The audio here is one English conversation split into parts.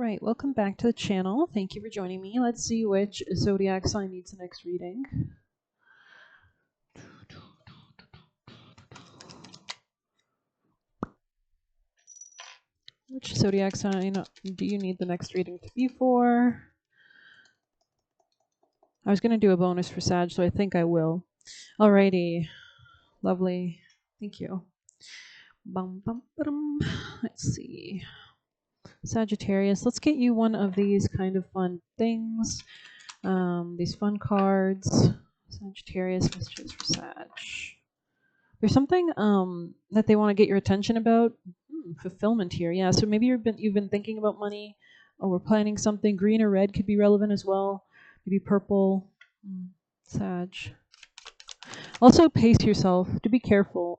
right, welcome back to the channel. Thank you for joining me. Let's see which zodiac sign needs the next reading. Which zodiac sign do you need the next reading to be for? I was going to do a bonus for Sag, so I think I will. Alrighty. Lovely. Thank you. Bum, bum, ba-dum. Let's see. Sagittarius, let's get you one of these kind of fun things. These fun cards. Sagittarius, messages for Sag. There's something that they want to get your attention about. Fulfillment here, yeah. So maybe you've been thinking about money. Oh, we're planning something. Green or red could be relevant as well. Maybe purple. Sag. Also, pace yourself. To be careful.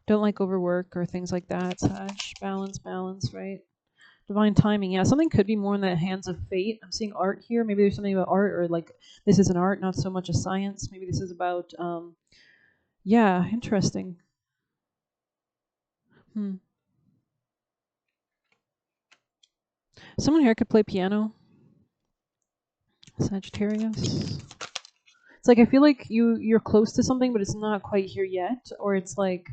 Don't like overwork or things like that. Sag. Balance, right? Divine timing, yeah. Something could be more in the hands of fate. I'm seeing art here. Maybe there's something about art, or like this is an art, not so much a science. Maybe this is about yeah, interesting. Someone here could play piano. Sagittarius. It's like I feel like you're close to something, but it's not quite here yet. Or it's like,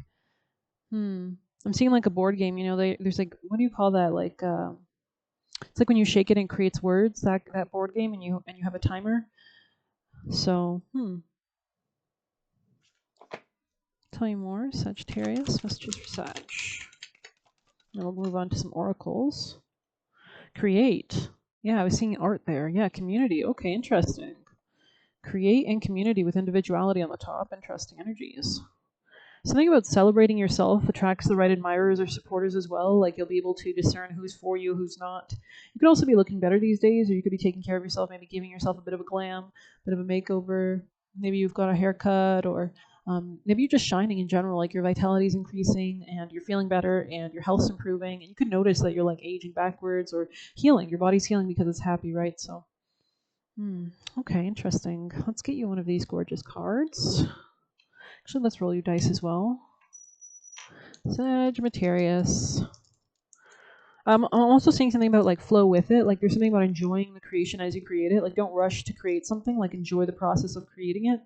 I'm seeing like a board game. You know, there's like, what do you call that? Like, it's like when you shake it and it creates words. That board game, and you have a timer. So, Tell you more, Sagittarius. Messages for Sag. And we'll move on to some oracles. Create. Yeah, I was seeing art there. Yeah, community. Okay, interesting. Create and community with individuality on the top. Interesting energies. Something about celebrating yourself attracts the right admirers or supporters as well. Like you'll be able to discern who's for you, who's not. You could also be looking better these days, or you could be taking care of yourself, maybe giving yourself a bit of a glam, a bit of a makeover. Maybe you've got a haircut, or maybe you're just shining in general, like your vitality is increasing and you're feeling better and your health's improving. And you could notice that you're like aging backwards or healing. Your body's healing because it's happy, right? So, okay, interesting. Let's get you one of these gorgeous cards. Actually, let's roll your dice as well. Sagittarius. I'm also seeing something about like flow with it. Like there's something about enjoying the creation as you create it. Like don't rush to create something. Like enjoy the process of creating it.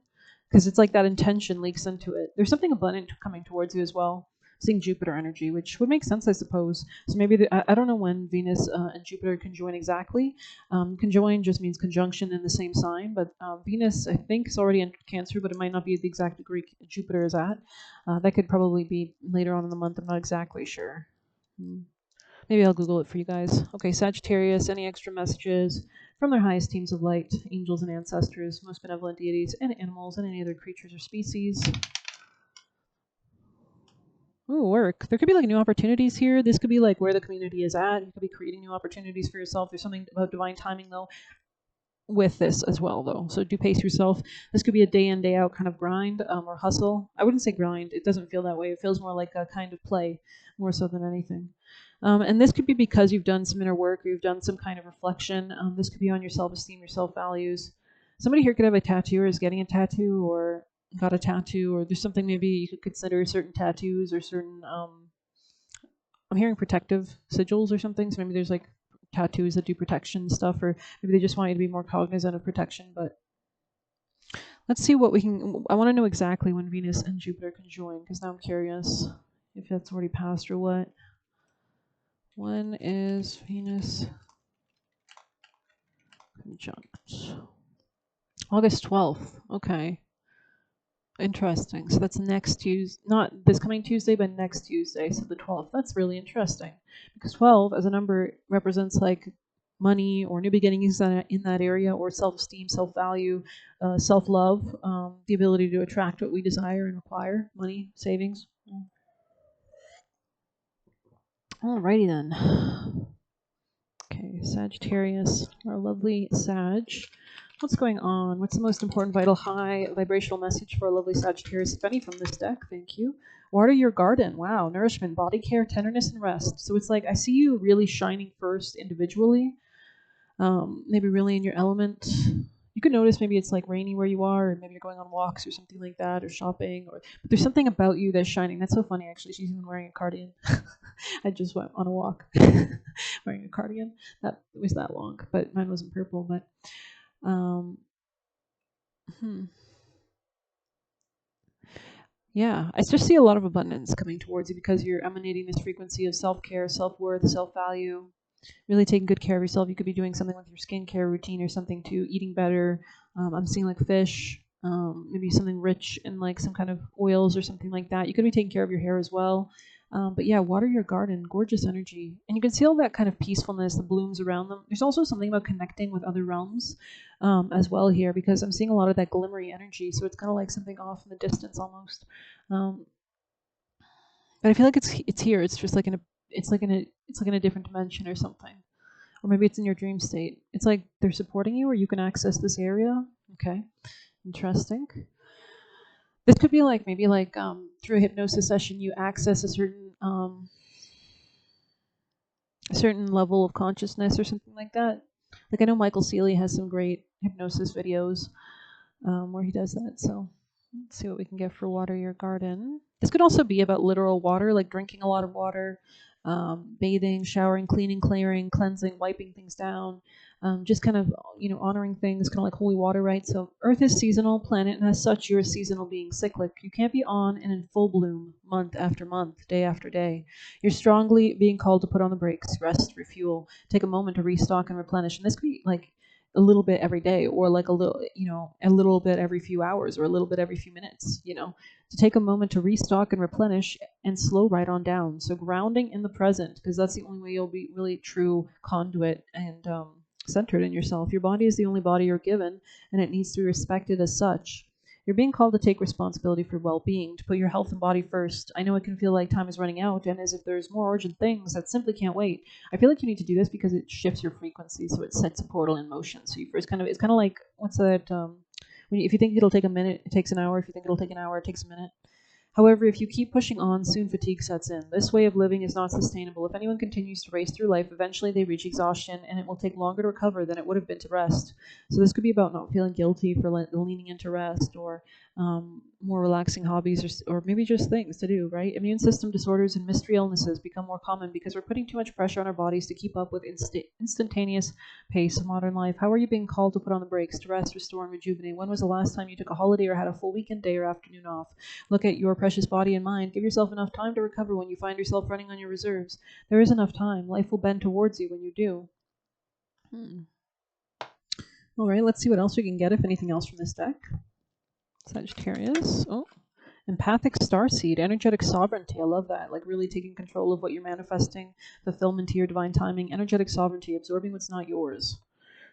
Because it's like that intention leaks into it. There's something abundant coming towards you as well. Seeing Jupiter energy, which would make sense, I suppose. So maybe, I don't know when Venus and Jupiter conjoin exactly. Conjoin just means conjunction in the same sign, but Venus, I think, is already in Cancer, but it might not be the exact degree Jupiter is at. That could probably be later on in the month. I'm not exactly sure. Maybe I'll Google it for you guys. Okay, Sagittarius, any extra messages from their highest teams of light, angels and ancestors, most benevolent deities, and animals, and any other creatures or species. Ooh, work. There could be like new opportunities here. This could be like where the community is at. You could be creating new opportunities for yourself. There's something about divine timing, though, with this as well, though. So do pace yourself. This could be a day in, day out kind of grind or hustle. I wouldn't say grind. It doesn't feel that way. It feels more like a kind of play, more so than anything. And this could be because you've done some inner work or you've done some kind of reflection. This could be on your self-esteem, your self-values. Somebody here could have a tattoo or is getting a tattoo or got a tattoo, or there's something maybe you could consider certain tattoos or certain, I'm hearing protective sigils or something. So maybe there's like tattoos that do protection stuff, or maybe they just want you to be more cognizant of protection. But let's see what we can, I want to know exactly when Venus and Jupiter conjoin, because now I'm curious if that's already passed or what. When is Venus conjunct? August 12th. Okay. Interesting. So that's next Tuesday, not this coming Tuesday, but next Tuesday, so the 12th. That's really interesting because 12 as a number represents like money or new beginnings in that area, or self-esteem, self-value, self-love, the ability to attract what we desire and require, money, savings. Alrighty then. Okay, Sagittarius, our lovely Sag. What's going on? What's the most important vital high vibrational message for a lovely Sagittarius, if any, from this deck? Thank you. Water your garden. Wow. Nourishment, body care, tenderness, and rest. So it's like I see you really shining first individually. Maybe really in your element. you can notice maybe it's like rainy where you are, or maybe you're going on walks or something like that, or shopping, or but there's something about you that's shining. That's so funny, actually. She's even wearing a cardigan. I just went on a walk wearing a cardigan. That was that long, but mine wasn't purple. But um, hmm. Yeah, I just see a lot of abundance coming towards you because you're emanating this frequency of self-care, self-worth, self-value, really taking good care of yourself. You could be doing something with your skincare routine or something too, eating better. I'm seeing like fish, maybe something rich in like some kind of oils or something like that. You could be taking care of your hair as well. But yeah, water your garden, gorgeous energy. And you can see all that kind of peacefulness, the blooms around them. There's also something about connecting with other realms as well here because I'm seeing a lot of that glimmery energy. So it's kind of like something off in the distance almost. Um, but I feel like it's here. It's just like it's like in a different dimension or something. Or maybe it's in your dream state. It's like they're supporting you or you can access this area. Okay. Interesting. This could be like maybe like through a hypnosis session you access a certain level of consciousness or something like that. Like I know Michael Seeley has some great hypnosis videos where he does that. So let's see what we can get for water your garden. This could also be about literal water, like drinking a lot of water, bathing, showering, cleaning, clearing, cleansing, wiping things down, just kind of, honoring things, kind of like holy water, right? So Earth is seasonal planet, and as such, you're a seasonal being, cyclic. You can't be on and in full bloom month after month, day after day. You're strongly being called to put on the brakes, rest, refuel, take a moment to restock and replenish. And this could be like a little bit every day or like a little bit every few hours or a little bit every few minutes, to take a moment to restock and replenish and slow right on down. So grounding in the present, because that's the only way you'll be really true conduit and centered in yourself. Your body is the only body you're given, and it needs to be respected as such. You're being called to take responsibility for well-being, to put your health and body first. I know it can feel like time is running out, and as if there's more urgent things that simply can't wait. I feel like you need to do this because it shifts your frequency, so it sets a portal in motion. So you first it's kind of like, what's that, if you think it'll take a minute, it takes an hour. If you think it'll take an hour, it takes a minute. However, if you keep pushing on, soon fatigue sets in. This way of living is not sustainable. If anyone continues to race through life, eventually they reach exhaustion, and it will take longer to recover than it would have been to rest. So this could be about not feeling guilty for leaning into rest or more relaxing hobbies or maybe just things to do, right? Immune system disorders and mystery illnesses become more common because we're putting too much pressure on our bodies to keep up with instantaneous pace of modern life. How are you being called to put on the brakes, to rest, restore, and rejuvenate? When was the last time you took a holiday or had a full weekend day or afternoon off? Look at your precious body and mind. Give yourself enough time to recover when you find yourself running on your reserves. There is enough time. Life will bend towards you when you do. All right, let's see what else we can get, if anything else from this deck. Sagittarius. Oh, empathic starseed, energetic sovereignty. I love that. Like really taking control of what you're manifesting, fulfillment to your divine timing, energetic sovereignty, absorbing what's not yours.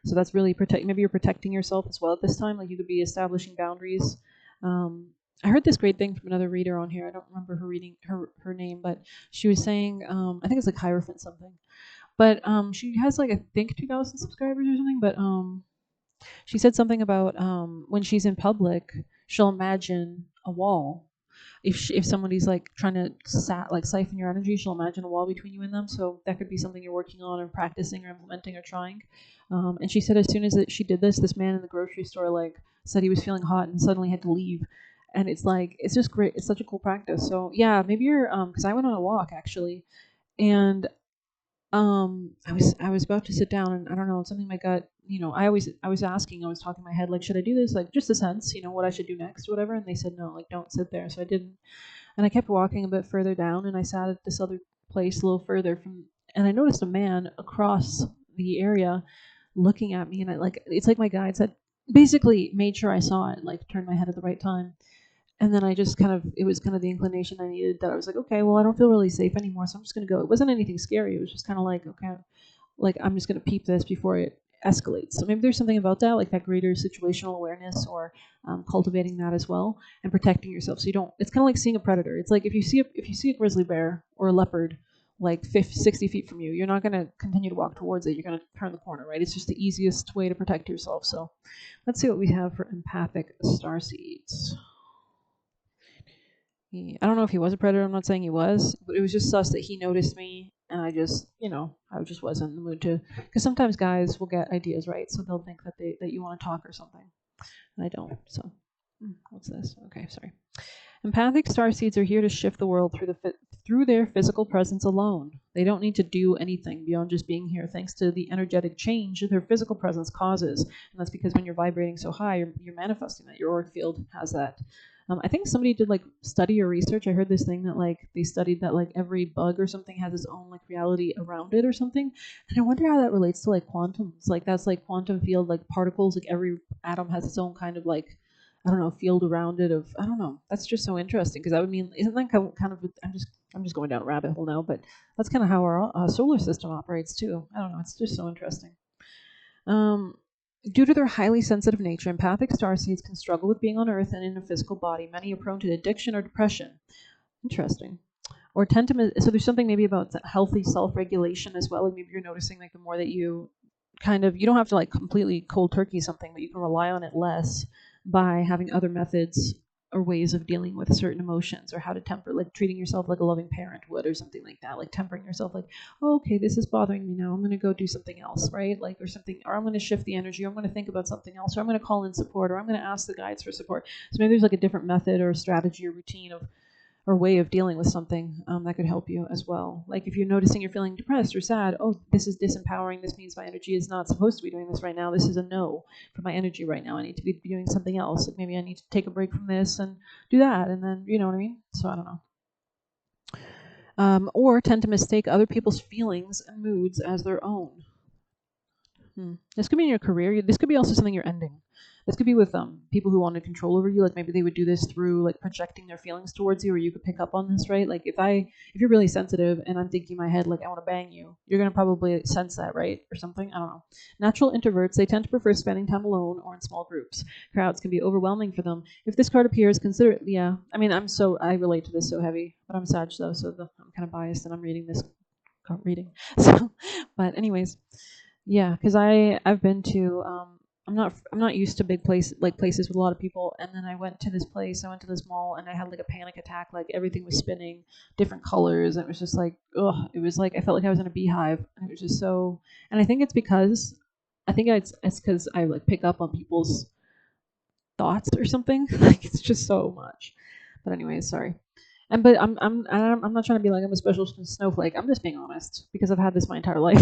So that's really maybe you're protecting yourself as well at this time. Like you could be establishing boundaries. I heard this great thing from another reader on here. I don't remember her reading her name, but she was saying, I think it's like Hierophant something. But she has like I think 2,000 subscribers or something. But she said something about when she's in public, she'll imagine a wall. If somebody's like trying to siphon your energy, she'll imagine a wall between you and them. So that could be something you're working on or practicing or implementing or trying. And she said as soon as she did this man in the grocery store like said he was feeling hot and suddenly had to leave. And it's like it's just great. It's such a cool practice. So yeah, maybe you're because I went on a walk actually, and I was about to sit down and I don't know, something in my gut, I was talking in my head, like, should I do this? Like just a sense, what I should do next or whatever. And they said, no, like don't sit there. So I didn't. And I kept walking a bit further down and I sat at this other place a little further and I noticed a man across the area looking at me. And it's like my guide said, basically made sure I saw it, like turned my head at the right time. And then I just it was kind of the inclination I needed that I was like, okay, well, I don't feel really safe anymore. So I'm just going to go. It wasn't anything scary. It was just kind of like, okay, like I'm just going to peep this before it escalates. So maybe there's something about that, like that greater situational awareness or cultivating that as well and protecting yourself. So you don't, it's kind of like seeing a predator. It's like if you see a grizzly bear or a leopard, like 60 feet from you, you're not going to continue to walk towards it. You're going to turn the corner, right? It's just the easiest way to protect yourself. So let's see what we have for empathic starseeds. I don't know if he was a predator. I'm not saying he was, but it was just sus that he noticed me, and I just, I I just wasn't in the mood to, because sometimes guys will get ideas, right? So they'll think that you want to talk or something, and I don't. So, what's this? Okay, sorry. Empathic starseeds are here to shift the world through their physical presence alone. They don't need to do anything beyond just being here, thanks to the energetic change that their physical presence causes. And that's because when you're vibrating so high, you're manifesting that. Your auric field has that. I think somebody did like study or research. I heard this thing that like they studied that like every bug or something has its own like reality around it or something. And I wonder how that relates to like quantums. Like that's like quantum field, like particles. Like every atom has its own kind of like, I don't know, field around it of, I don't know. That's just so interesting because that would mean, isn't that kind of, I'm just going down a rabbit hole now, but that's kind of how our solar system operates too. I don't know. It's just so interesting. Due to their highly sensitive nature, empathic starseeds can struggle with being on Earth and in a physical body. Many are prone to addiction or depression. Interesting. Or tend to, so there's something maybe about healthy self-regulation as well. Like maybe you're noticing like the more that you you don't have to like completely cold turkey something, but you can rely on it less by having other methods or ways of dealing with certain emotions, or how to temper, like treating yourself like a loving parent would, or something like that, like tempering yourself, like, oh, okay, this is bothering me now, I'm going to go do something else, right? Like, or something, or I'm going to shift the energy, or I'm going to think about something else, or I'm going to call in support, or I'm going to ask the guides for support. So maybe there's like a different method or strategy or routine or way of dealing with something that could help you as well. Like if you're noticing you're feeling depressed or sad, oh, this is disempowering. This means my energy is not supposed to be doing this right now. This is a no for my energy right now. I need to be doing something else. Like maybe I need to take a break from this and do that. And then, you know what I mean? So I don't know. Or tend to mistake other people's feelings and moods as their own. This could be in your career. This could be also something you're ending. This could be with people who wanted control over you. Like maybe they would do this through like projecting their feelings towards you, or you could pick up on this, right? Like if you're really sensitive and I'm thinking in my head like I want to bang you, you're gonna probably sense that, right? Or something. I don't know. Natural introverts, they tend to prefer spending time alone or in small groups. Crowds can be overwhelming for them. If this card appears, consider it. Yeah, I mean I relate to this so heavy, but I'm Sag though, so I'm kind of biased and I'm reading this reading. So, but anyways. Yeah, because I've been to I'm not used to big places with a lot of people, and then I went to this place. I went to this mall, and I had like a panic attack. Like everything was spinning, different colors, and it was just like ugh. It was like I felt like I was in a beehive, and it was just so. And I think it's because it's because I like pick up on people's thoughts or something. Like it's just so much. But anyways, sorry. But I'm not trying to be like I'm a special snowflake. I'm just being honest because I've had this my entire life,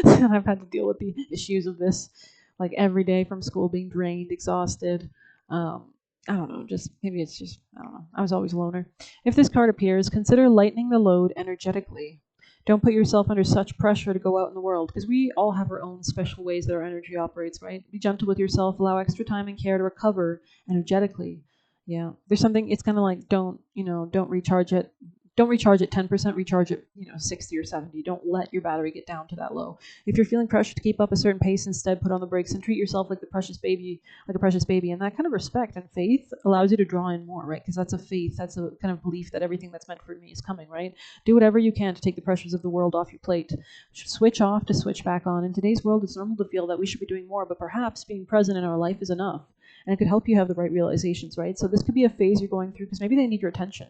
and I've had to deal with the issues of this, like every day from school, being drained, exhausted. I don't know. Just maybe it's just I don't know. I was always a loner. If this card appears, consider lightening the load energetically. Don't put yourself under such pressure to go out in the world, because we all have our own special ways that our energy operates, right? Be gentle with yourself. Allow extra time and care to recover energetically. Yeah, there's something. It's kind of like don't recharge it. Don't recharge at 10%. Recharge at 60 or 70. Don't let your battery get down to that low. If you're feeling pressure to keep up a certain pace, instead put on the brakes and treat yourself like a precious baby. And that kind of respect and faith allows you to draw in more, right? Because that's a faith. That's a kind of belief that everything that's meant for me is coming, right? Do whatever you can to take the pressures of the world off your plate. Switch off to switch back on. In today's world, it's normal to feel that we should be doing more, but perhaps being present in our life is enough. And it could help you have the right realizations, right? So this could be a phase you're going through because maybe they need your attention,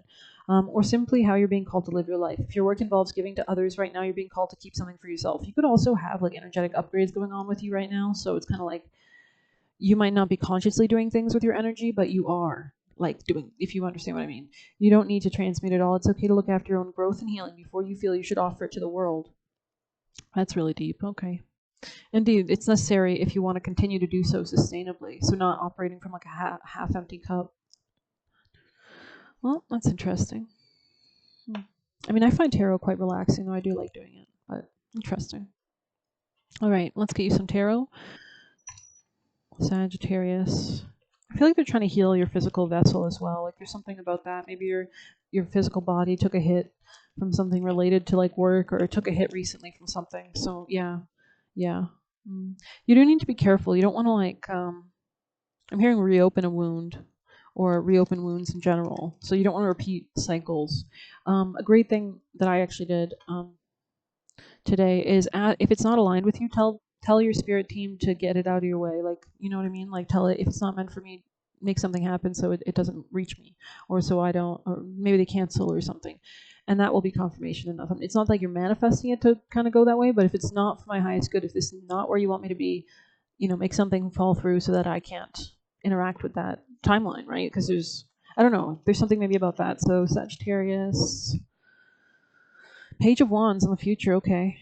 or simply how you're being called to live your life. If your work involves giving to others right now, you're being called to keep something for yourself. You could also have like energetic upgrades going on with you right now. So it's kind of like you might not be consciously doing things with your energy, but you are like doing, if you understand what I mean. You don't need to transmute it all. It's okay to look after your own growth and healing before you feel you should offer it to the world. That's really deep. Okay. Indeed, it's necessary if you want to continue to do so sustainably, so not operating from like a half-empty cup. Well, that's interesting. I mean, I find tarot quite relaxing, though I do like doing it, but interesting. All right, let's get you some tarot. Sagittarius. I feel like they're trying to heal your physical vessel as well. Like there's something about that. Maybe your physical body took a hit from something related to like work, or took a hit recently from something. So yeah. You do need to be careful. You don't want to like I'm hearing reopen a wound or reopen wounds in general. So you don't want to repeat cycles. A great thing that I actually did today is if it's not aligned with you, tell your spirit team to get it out of your way. Like, you know what I mean? Like tell it if it's not meant for me, make something happen so it doesn't reach me, or so I don't, or maybe they cancel or something. and that will be confirmation enough. It's not like you're manifesting it to kind of go that way, but if it's not for my highest good, if this is not where you want me to be, make something fall through so that I can't interact with that timeline, right? Because I don't know, there's something maybe about that. So Sagittarius, Page of Wands in the future, okay.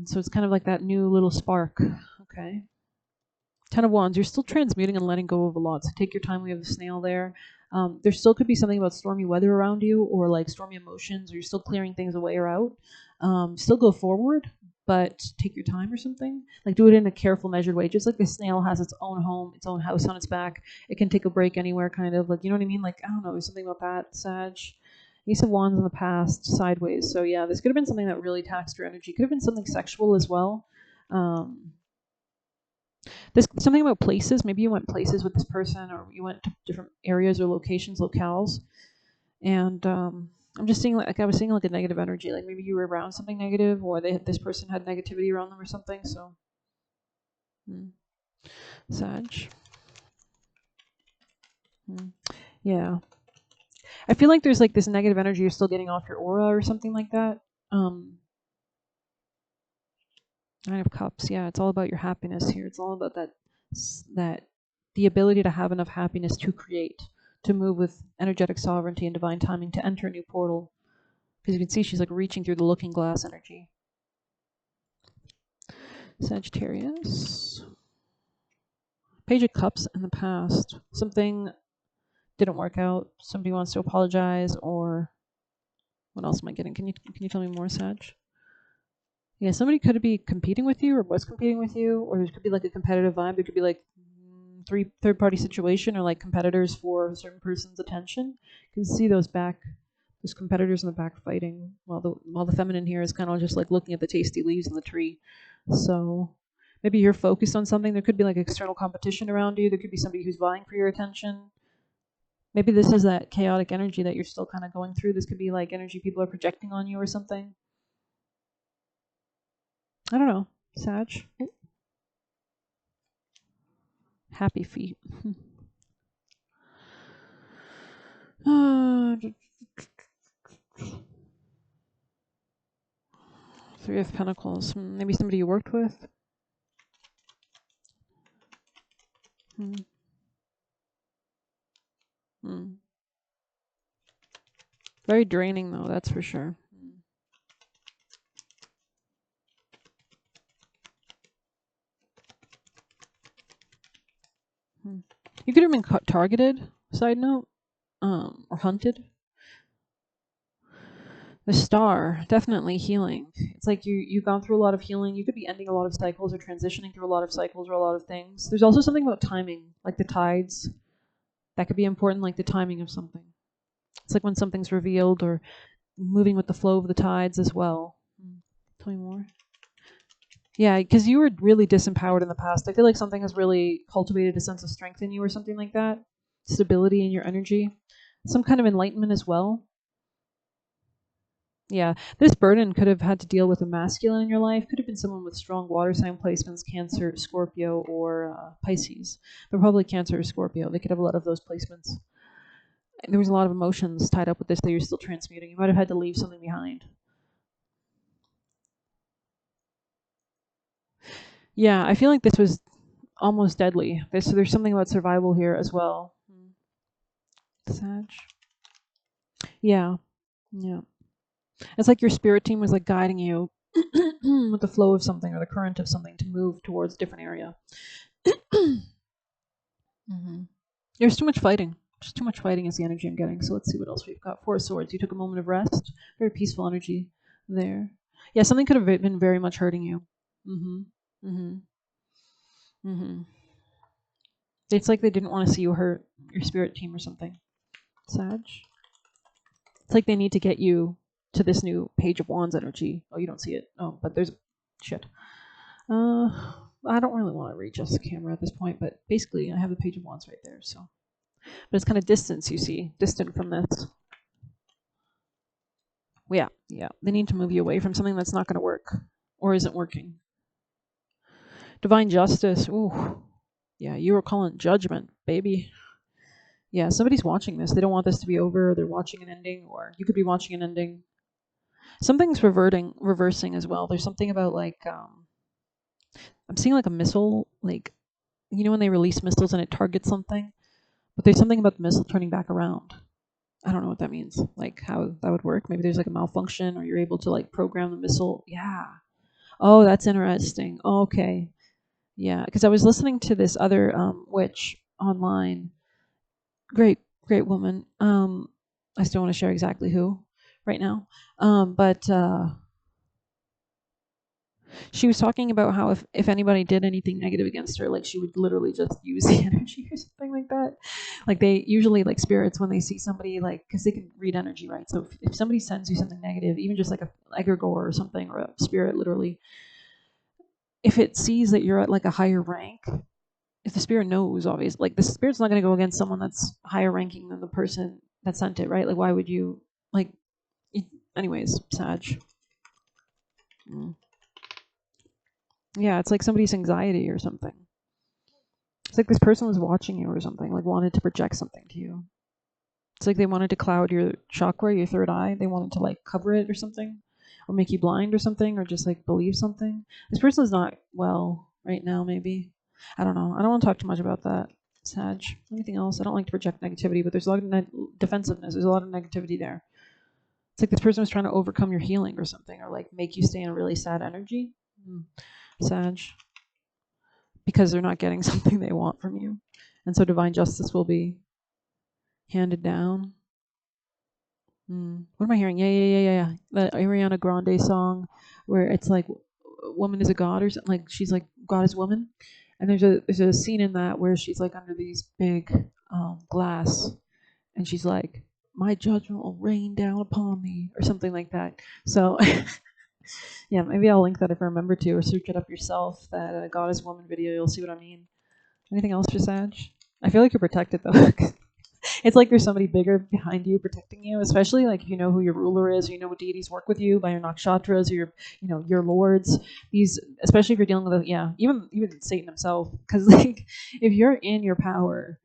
So it's kind of like that new little spark, okay. Ten of Wands, you're still transmuting and letting go of a lot, so take your time. We have the snail there. There still could be something about stormy weather around you, or like stormy emotions, or you're still clearing things away or out. Still go forward, but take your time or something. Like do it in a careful, measured way. Just like the snail has its own home, its own house on its back. It can take a break anywhere, kind of. Like, you know what I mean? Like, I don't know, there's something about that, Sag. Ace of Wands in the past, sideways. So yeah, this could have been something that really taxed your energy. Could have been something sexual as well. There's something about places. Maybe you went places with this person, or you went to different areas or locations, locales. And I'm just seeing, like I was seeing like a negative energy. Like maybe you were around something negative, or this person had negativity around them or something. So, Sag. Yeah. I feel like there's like this negative energy you're still getting off your aura or something like that. Nine of Cups, yeah, it's all about your happiness here. It's all about that the ability to have enough happiness to create, to move with energetic sovereignty and divine timing, to enter a new portal. Because you can see she's like reaching through the looking glass energy. Sagittarius. Page of Cups in the past. Something didn't work out. Somebody wants to apologize, or what else am I getting? Can you tell me more, Sag? Yeah, somebody could be competing with you, or was competing with you, or there could be like a competitive vibe. There could be like third-party situation, or like competitors for a certain person's attention. You can see those competitors in the back fighting, while the feminine here is kind of just like looking at the tasty leaves in the tree. So maybe you're focused on something. There could be like external competition around you. There could be somebody who's vying for your attention. Maybe this is that chaotic energy that you're still kind of going through. This could be like energy people are projecting on you or something. I don't know. Sag. Happy feet. Three of Pentacles. Maybe somebody you worked with. Very draining, though, that's for sure. You could have been targeted, side note, or hunted. The Star, definitely healing. It's like you've gone through a lot of healing. You could be ending a lot of cycles or transitioning through a lot of cycles or a lot of things. There's also something about timing, like the tides. That could be important, like the timing of something. It's like when something's revealed, or moving with the flow of the tides as well. Tell me more. Yeah, because you were really disempowered in the past. I feel like something has really cultivated a sense of strength in you or something like that. Stability in your energy. Some kind of enlightenment as well. Yeah, this burden could have had to deal with a masculine in your life. Could have been someone with strong water sign placements, Cancer, Scorpio, or Pisces. But probably Cancer or Scorpio. They could have a lot of those placements. And there was a lot of emotions tied up with this that you're still transmuting. You might have had to leave something behind. Yeah, I feel like this was almost deadly. There's something about survival here as well. Sag. Yeah. It's like your spirit team was like guiding you with the flow of something or the current of something to move towards a different area. There's too much fighting. Just too much fighting is the energy I'm getting. So let's see what else we've got. Four of Swords. You took a moment of rest. Very peaceful energy there. Yeah, something could have been very much hurting you. It's like they didn't want to see you hurt, your spirit team or something. Sag. It's like they need to get you to this new Page of Wands energy. Oh, you don't see it. Oh, but there's shit. I don't really want to readjust the camera at this point, but basically I have the Page of Wands right there. So, but it's kind of distance, you see, distant from this. Yeah. They need to move you away from something that's not going to work or isn't working. Divine Justice. Ooh, yeah, you were calling judgment, baby. Yeah, somebody's watching this. They don't want this to be over. Or they're watching an ending, or you could be watching an ending. Something's reversing as well. There's something about like I'm seeing like a missile, like you know when they release missiles and it targets something, but there's something about the missile turning back around. I don't know what that means, like how that would work. Maybe there's like a malfunction, or you're able to like program the missile. Yeah. Oh, that's interesting. Okay. Yeah, because I was listening to this other witch online. Great, great woman. I still want to share exactly who right now. But she was talking about how if anybody did anything negative against her, like she would literally just use the energy or something like that. Like they usually like spirits when they see somebody like because they can read energy, right? So if somebody sends you something negative, even just like a egregore or something or a spirit, literally, if it sees that you're at like a higher rank, if the spirit knows, obviously, like the spirit's not going to go against someone that's higher ranking than the person that sent it, right? Like why would you like? Anyways, Sag. Mm. Yeah, it's like somebody's anxiety or something. It's like this person was watching you or something, like wanted to project something to you. It's like they wanted to cloud your chakra, your third eye. They wanted to like cover it or something, or make you blind or something, or just like believe something. This person's not well right now, maybe. I don't know. I don't want to talk too much about that, Sag. Anything else? I don't like to project negativity, but there's a lot of defensiveness. There's a lot of negativity there. It's like this person was trying to overcome your healing or something, or like make you stay in a really sad energy. Sag. Because they're not getting something they want from you. And so divine justice will be handed down. What am I hearing? Yeah. That Ariana Grande song where it's like woman is a god or something. Like she's like God is woman. And there's a scene in that where she's like under these big glass and she's like, my judgment will rain down upon me or something like that. So yeah, maybe I'll link that if I remember to, or search it up yourself. That God is woman video. You'll see what I mean. Anything else for Sag? I feel like you're protected though. It's like there's somebody bigger behind you protecting you, especially like if you know who your ruler is, or you know what deities work with you by your nakshatras or your lords. These, especially if you're dealing with even Satan himself, because like if you're in your power,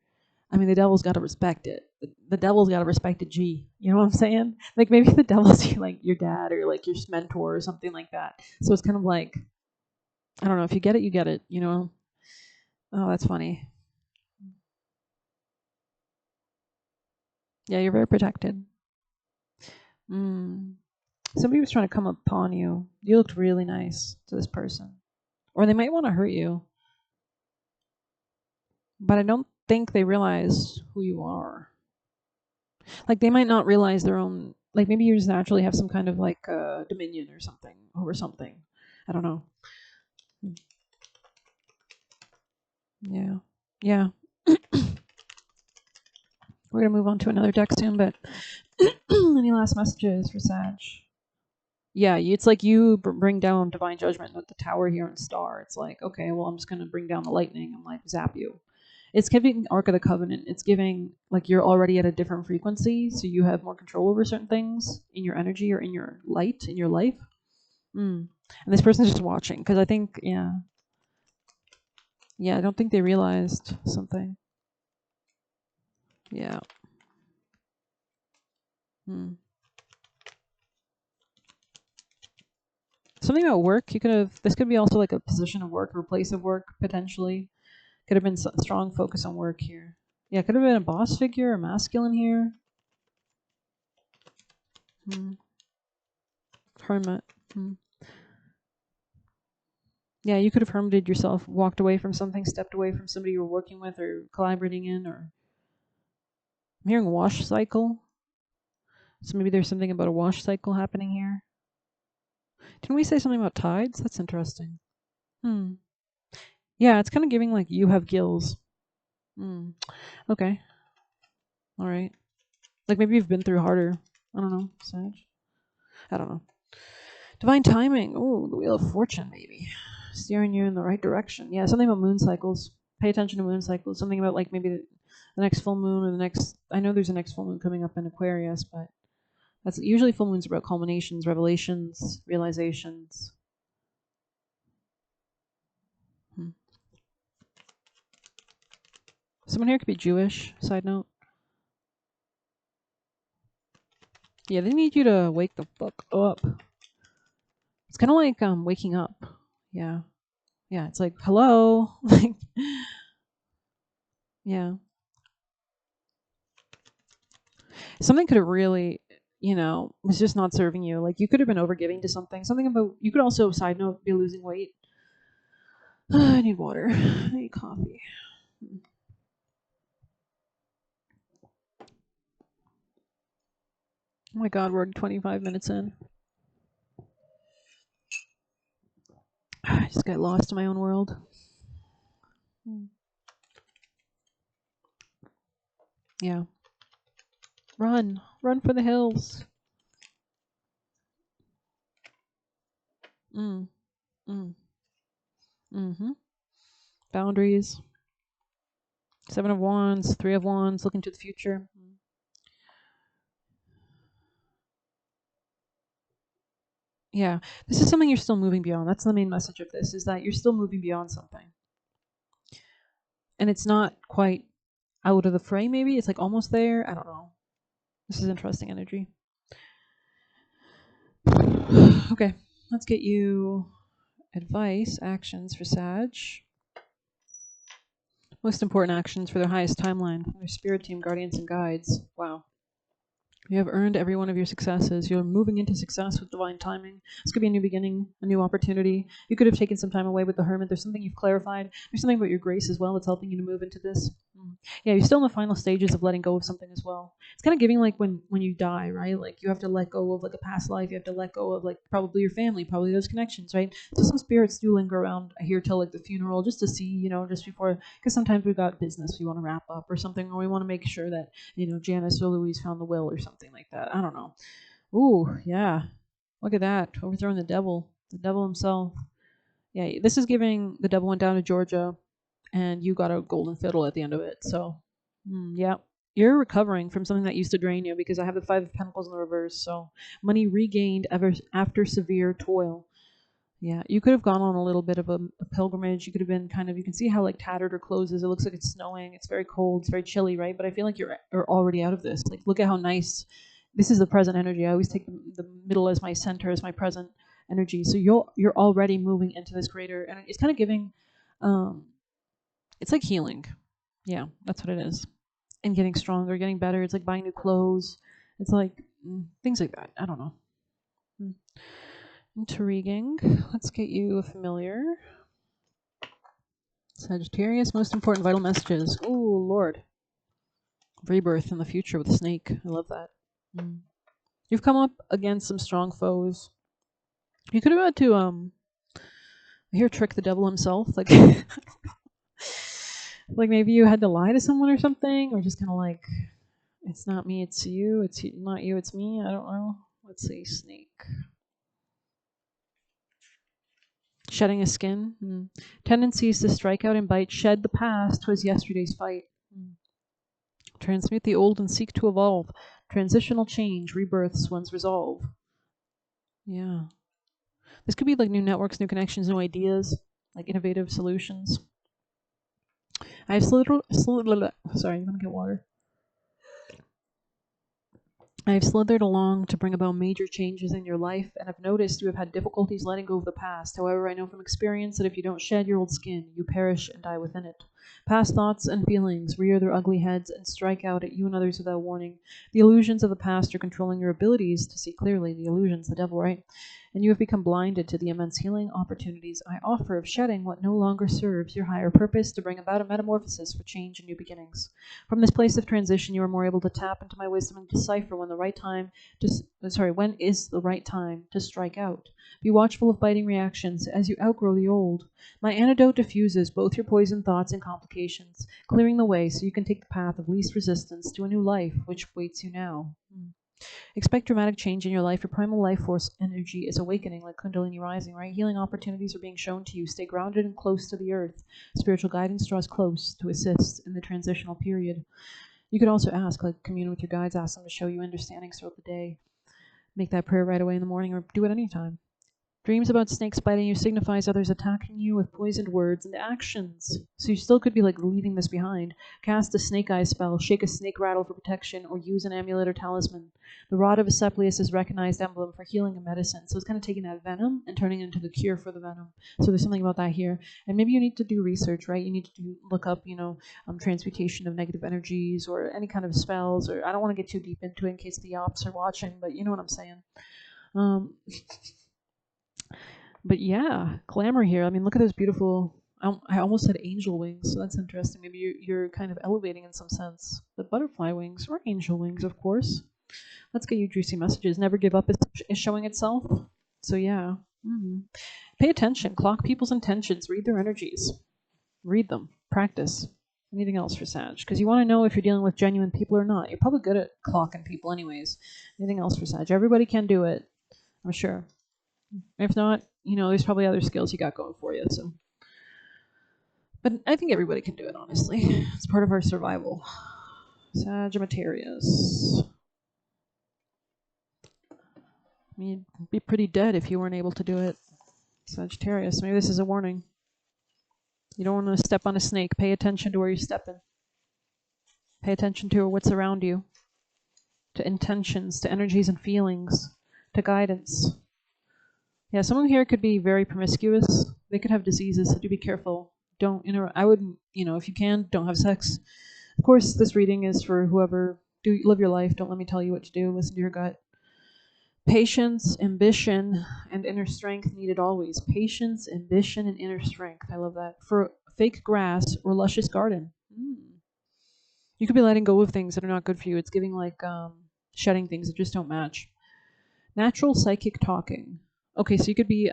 I mean the devil's got to respect it. The devil's got to respect a G. You know what I'm saying? Like maybe the devil's like your dad or like your mentor or something like that. So it's kind of like I don't know. If you get it, you get it. You know. Oh, that's funny. Yeah, you're very protected. Somebody was trying to come upon you. You looked really nice to this person. Or they might want to hurt you. But I don't think they realize who you are. Like they might not realize their own, like maybe you just naturally have some kind of like dominion or something over something. I don't know. Yeah. Yeah. We're going to move on to another deck soon, but any last messages for Sag? Yeah, it's like you bring down divine judgment with the tower here and star. It's like, okay, well, I'm just going to bring down the lightning and like zap you. It's giving Ark of the Covenant. It's giving like you're already at a different frequency, so you have more control over certain things in your energy or in your light, in your life. And this person's just watching because I think, yeah, I don't think they realized something. Yeah. Something about work. This could be also like a position of work or place of work potentially. Could have been strong focus on work here. Yeah, could have been a boss figure or masculine here. Hermit. Yeah, you could have hermited yourself, walked away from something, stepped away from somebody you were working with or collaborating in, or I'm hearing wash cycle. So maybe there's something about a wash cycle happening here. Didn't we say something about tides? That's interesting. Yeah, it's kind of giving like you have gills. Okay. All right. Like maybe you've been through harder. I don't know, Sag. I don't know. Divine timing. Oh, the Wheel of Fortune, maybe. Steering you in the right direction. Yeah, something about moon cycles. Pay attention to moon cycles. Something about like maybe the next full moon or the next. I know there's a next full moon coming up in Aquarius, but that's usually full moons are about culminations, revelations, realizations. Someone here could be Jewish. Side note. Yeah, they need you to wake the fuck up. It's kind of like waking up. Yeah. Yeah, it's like, hello. Like, yeah. Something could have really, was just not serving you. Like, you could have been overgiving to something. Something about, you could also, side note, be losing weight. I need water. I need coffee. Oh my god, we're 25 minutes in. I just got lost in my own world. Yeah. Run. Run for the hills. Mm. Mm. Mm-hmm. Boundaries. 7 of Wands, 3 of Wands, looking to the future. Yeah. This is something you're still moving beyond. That's the main message of this, is that you're still moving beyond something. And it's not quite out of the fray, maybe. It's like almost there. I don't know. This is interesting energy. Okay. Let's get you advice, actions for Sag. Most important actions for their highest timeline from their spirit team, guardians, and guides. Wow. You have earned every one of your successes. You're moving into success with divine timing. This could be a new beginning, a new opportunity. You could have taken some time away with the Hermit. There's something you've clarified. There's something about your grace as well that's helping you to move into this. Yeah, you're still in the final stages of letting go of something as well. It's kind of giving like when you die, right? Like you have to let go of like a past life. You have to let go of like probably your family, probably those connections, right? So some spirits do linger around here till like the funeral just to see, just before, because sometimes we've got business we want to wrap up or something, or we want to make sure that, Janice or Louise found the will or something like that. I don't know. Ooh, yeah. Look at that. Overthrowing the devil himself. Yeah, this is giving the devil went down to Georgia and you got a golden fiddle at the end of it. So, yeah, you're recovering from something that used to drain you because I have the 5 of Pentacles in the reverse. So, money regained ever after severe toil. Yeah, you could have gone on a little bit of a pilgrimage. You could have been kind of, you can see how like tattered her clothes is. It looks like it's snowing. It's very cold. It's very chilly, right? But I feel like you're already out of this. Like, look at how nice. This is the present energy. I always take the middle as my center, as my present energy. So you're already moving into this greater, and it's kind of giving, um, it's like healing. Yeah, that's what it is. And getting stronger, getting better. It's like buying new clothes. It's like things like that. I don't know. Intriguing. Let's get you a familiar. Sagittarius, most important vital messages. Oh, Lord. Rebirth in the future with a snake. I love that. You've come up against some strong foes. You could have had to, I hear trick the devil himself. Like, like maybe you had to lie to someone or something, or just kind of like, it's not me, it's you. It's not you, it's me. I don't know. Let's see, snake. Shedding a skin. Tendencies to strike out and bite. Shed the past. 'Twas yesterday's fight. Transmute the old and seek to evolve. Transitional change rebirths one's resolve. Yeah. This could be like new networks, new connections, new ideas, like innovative solutions. I've sorry, let me get water. I have slithered along to bring about major changes in your life, and have noticed you have had difficulties letting go of the past. However, I know from experience that if you don't shed your old skin, you perish and die within it. Past thoughts and feelings rear their ugly heads and strike out at you and others without warning. The illusions of the past are controlling your abilities to see clearly. The illusions, the devil, right? And you have become blinded to the immense healing opportunities I offer of shedding what no longer serves your higher purpose to bring about a metamorphosis for change and new beginnings. From this place of transition, you are more able to tap into my wisdom and decipher when when is the right time to strike out. Be watchful of biting reactions as you outgrow the old. My antidote diffuses both your poison thoughts and complications, clearing the way so you can take the path of least resistance to a new life which waits you now. Expect dramatic change in your life. Your primal life force energy is awakening like Kundalini rising, right? Healing opportunities are being shown to you. Stay grounded and close to the earth. Spiritual guidance draws close to assist in the transitional period. You could also ask, like, commune with your guides, ask them to show you understandings throughout the day. Make that prayer right away in the morning or do it anytime. Dreams about snakes biting you signifies others attacking you with poisoned words and actions. So you still could be like leaving this behind. Cast a snake eye spell, shake a snake rattle for protection, or use an amulet or talisman. The rod of Asclepius is recognized emblem for healing and medicine. So it's kind of taking that venom and turning it into the cure for the venom. So there's something about that here. And maybe you need to do research, right? You need to look up, transmutation of negative energies or any kind of spells. Or I don't want to get too deep into it in case the ops are watching, but you know what I'm saying. But yeah, glamour here. I mean, look at those beautiful. I almost said angel wings, so that's interesting. Maybe you're kind of elevating in some sense. The butterfly wings or angel wings, of course. Let's get you juicy messages. Never give up is showing itself. So yeah, pay attention. Clock people's intentions. Read their energies. Read them. Practice. Anything else for Sag? Because you want to know if you're dealing with genuine people or not. You're probably good at clocking people, anyways. Anything else for Sag? Everybody can do it. I'm sure. If not, there's probably other skills you got going for you. So, but I think everybody can do it. Honestly, it's part of our survival. Sagittarius. I mean, you'd be pretty dead if you weren't able to do it. Sagittarius. Maybe this is a warning. You don't want to step on a snake. Pay attention to where you're stepping. Pay attention to what's around you. To intentions, to energies and feelings, to guidance. Yeah, someone here could be very promiscuous. They could have diseases, so do be careful. Don't I wouldn't, if you can, don't have sex. Of course, this reading is for whoever. Live your life. Don't let me tell you what to do. Listen to your gut. Patience, ambition, and inner strength needed always. Patience, ambition, and inner strength. I love that. For fake grass or luscious garden. You could be letting go of things that are not good for you. It's giving like shedding things that just don't match. Natural psychic talking. Okay, so you could be,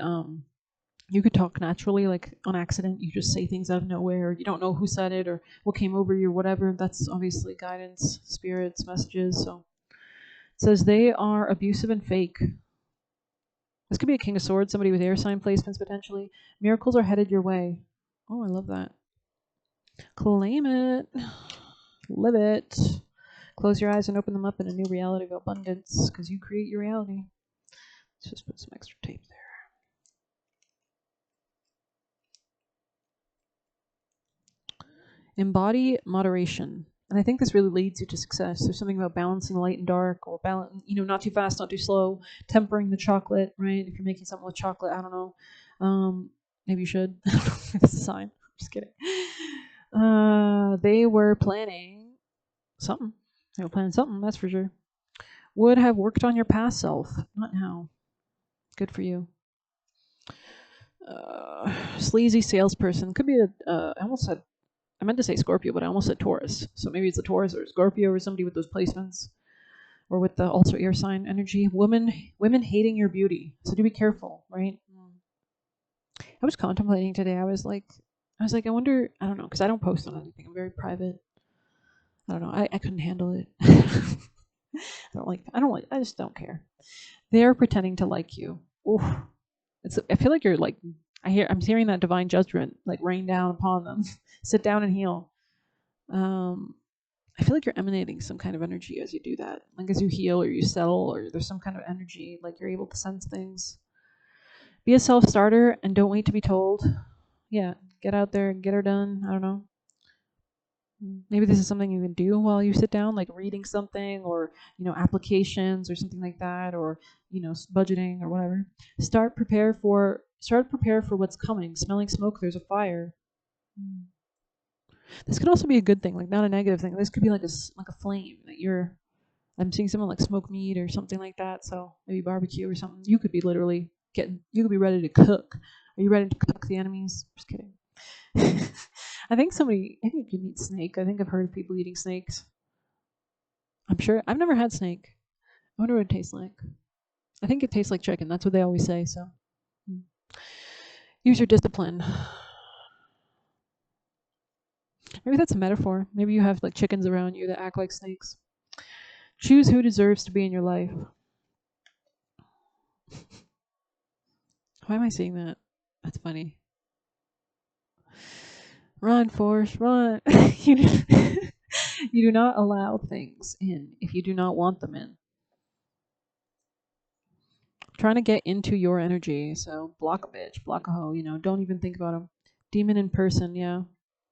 you could talk naturally, like on accident. You just say things out of nowhere. You don't know who said it or what came over you or whatever. That's obviously guidance, spirits, messages. So it says they are abusive and fake. This could be a King of Swords, somebody with air sign placements potentially. Miracles are headed your way. Oh, I love that. Claim it. Live it. Close your eyes and open them up in a new reality of abundance because you create your reality. Let's just put some extra tape there. Embody moderation. And I think this really leads you to success. There's something about balancing light and dark, or not too fast, not too slow, tempering the chocolate, right? If you're making something with chocolate, I don't know. Maybe you should. I don't know if it's a sign. I'm just kidding. They were planning something. They were planning something, that's for sure. Would have worked on your past self. Not now. Good for you. Sleazy salesperson. Could be I meant to say Scorpio, but I almost said Taurus. So maybe it's a Taurus or Scorpio or somebody with those placements. Or with the also air sign energy. Women hating your beauty. So do be careful, right? I was contemplating today. I was like, I wonder, I don't know, because I don't post on anything. I'm very private. I don't know. I couldn't handle it. I just don't care. They're pretending to like you. Oof. I feel like you're like, I'm hearing that divine judgment like rain down upon them. Sit down and heal. I feel like you're emanating some kind of energy as you do that. Like as you heal or you settle or there's some kind of energy, like you're able to sense things. Be a self-starter and don't wait to be told. Yeah, get out there and get her done. I don't know. Maybe this is something you can do while you sit down, like reading something or, applications or something like that, or, budgeting or whatever. Start prepare for what's coming. Smelling smoke, there's a fire. This could also be a good thing, like not a negative thing. This could be like a flame that I'm seeing someone like smoke meat or something like that. So maybe barbecue or something. You could be literally you could be ready to cook. Are you ready to cook the enemies? Just kidding. I think you can eat snake. I think I've heard of people eating snakes. I'm sure. I've never had snake. I wonder what it tastes like. I think it tastes like chicken. That's what they always say. So use your discipline. Maybe that's a metaphor. Maybe you have like chickens around you that act like snakes. Choose who deserves to be in your life. Why am I seeing that? That's funny. Run, Forrest, run. You do not allow things in if you do not want them in. trying to get into your energy. So block a bitch, block a hoe, don't even think about them. Demon in person, yeah.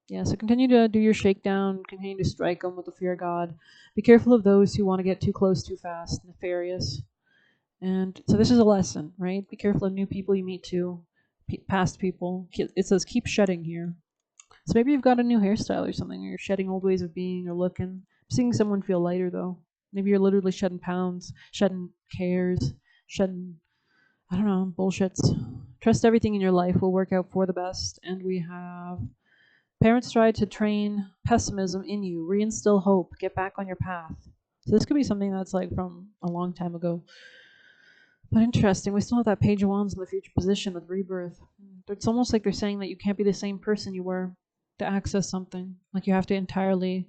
Yeah, so continue to do your shakedown, continue to strike them with the fear of God. Be careful of those who want to get too close too fast, nefarious. And so this is a lesson, right? Be careful of new people you meet too, past people. It says keep shedding here. So maybe you've got a new hairstyle or something, or you're shedding old ways of being or looking. I'm seeing someone feel lighter though. Maybe you're literally shedding pounds, shedding cares, shedding, I don't know, bullshits. Trust everything in your life will work out for the best. And we have parents try to train pessimism in you, reinstill hope, get back on your path. So this could be something that's like from a long time ago. But interesting, we still have that Page of Wands in the future position with rebirth. It's almost like they're saying that you can't be the same person you were to access something. Like you have to entirely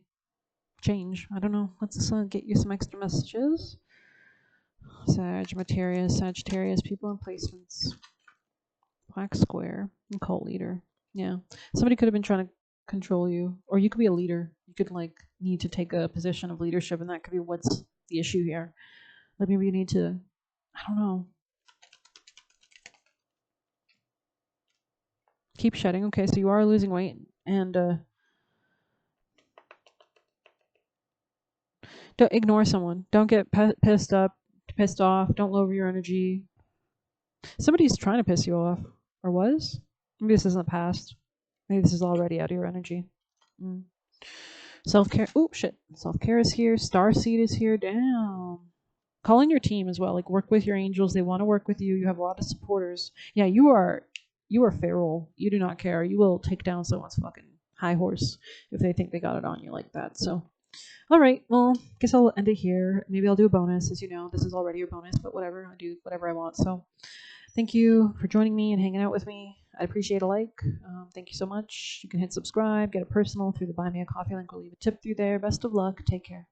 change. I don't know. Let's get you some extra messages. Sagittarius, people and placements. Black square, and cult leader. Yeah. Somebody could have been trying to control you. Or you could be a leader. You could like need to take a position of leadership, and that could be what's the issue here. Like maybe you need to, I don't know. Keep shedding. Okay, so you are losing weight, and don't ignore someone. Don't get pissed off. Don't lower your energy. Somebody's trying to piss you off, or was. Maybe this isn't the past. Maybe this is already out of your energy. Self-care. Oh, shit. Self-care is here. Starseed is here. Damn. Call in your team as well. Like, work with your angels. They want to work with you. You have a lot of supporters. Yeah, you are feral. You do not care. You will take down someone's fucking high horse if they think they got it on you like that. So, all right. Well, guess I'll end it here. Maybe I'll do a bonus. As you know, this is already a bonus, but whatever. I do whatever I want. So, thank you for joining me and hanging out with me. I appreciate a like. Thank you so much. You can hit subscribe, get it personal through the Buy Me a Coffee link. We'll leave a tip through there. Best of luck. Take care.